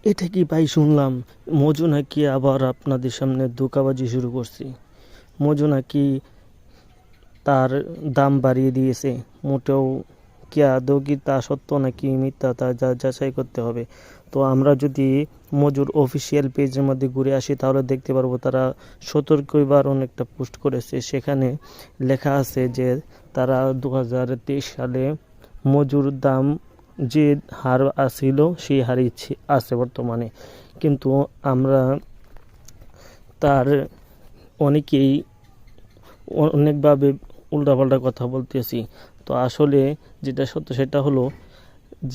এটা কি ভাই শুনলাম? মজু নাকি আবার আপনাদের সামনে ধোঁকাবাজি শুরু করছে? মজু নাকি তার দাম বাড়িয়ে দিয়েছে? মোটেও কি আদৌ কি তা সত্য নাকি মিথ্যা তা যাচাই করতে হবে। তো আমরা যদি মজুর অফিসিয়াল পেজের মধ্যে ঘুরে আসি তাহলে দেখতে পারবো তারা সতর্কবারণ একটা পোস্ট করেছে। সেখানে লেখা আছে যে তারা 2023 সালে মজুর দাম যে হার আছিল সেই হারই আছে বর্তমানে। কিন্তু আমরা তার অনেকেই অনেকভাবে উল্টাপাল্টা কথা বলতেছি। তো আসলে যেটা সত্য সেটা হলো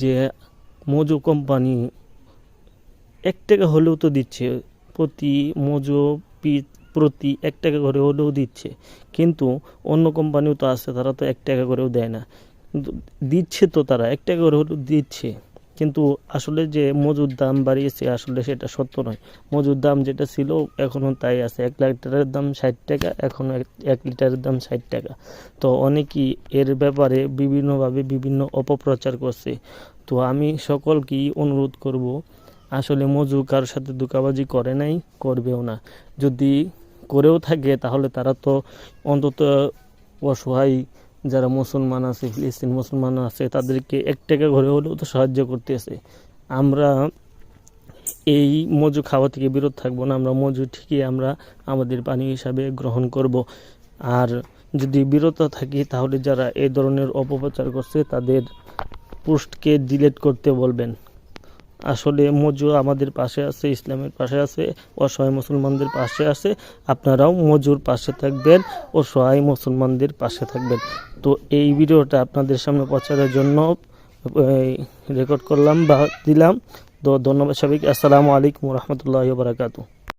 যে মজু কোম্পানি 1 টাকা হলেও তো দিচ্ছে, প্রতি মজু প্রতি 1 টাকা করে হলেও দিচ্ছে। কিন্তু অন্য কোম্পানিও তো আছে, তারা তো 1 টাকা করেও দেয় না। কিন্তু দিচ্ছে তো, তারা 1 টাকা করে হলেও দিচ্ছে। কিন্তু আসলে যে মজুর দাম বাড়িয়েছে আসলে সেটা সত্য নয়। মজুর দাম যেটা ছিল এখনও তাই আছে। 1 লিটারের দাম 60 টাকা, এখনও 1 লিটারের দাম 60 টাকা। তো অনেকেই এর ব্যাপারে বিভিন্নভাবে বিভিন্ন অপপ্রচার করছে। তো আমি সকলকেই অনুরোধ করব, আসলে মজু কারোর সাথে ধোঁকাবাজি করে নাই, করবেও না। যদি করেও থাকে তাহলে তারা তো অন্তত অসহায় যারা মুসলমান আছে, ফিলিস্তিন মুসলমান আছে, তাদেরকে 1 টাকা করে হলেও তো সাহায্য করতেছে। আমরা এই মজু খাওয়া থেকে বিরত থাকবো না, আমরা মজু ঠিকই আমরা আমাদের পানি হিসাবে গ্রহণ করব। আর যদি বিরত থাকি তাহলে যারা এই ধরনের অপপ্রচার করছে তাদের পোস্টকে ডিলিট করতে বলবেন। আসলে মজু আমাদের পাশে আছে, ইসলামের পাশে আছে, অসহায় মুসলমানদের পাশে আছে। আপনারাও মজুর পাশে থাকবেন, অসহায় মুসলমানদের পাশে থাকবেন। তো এই ভিডিওটা আপনাদের সামনে পৌঁছানোর জন্য রেকর্ড করলাম বা দিলাম। তো ধন্যবাদ সবাইকে। আসসালামু আলাইকুম রহমতুল্লাহি ওয়া বারাকাতুহু।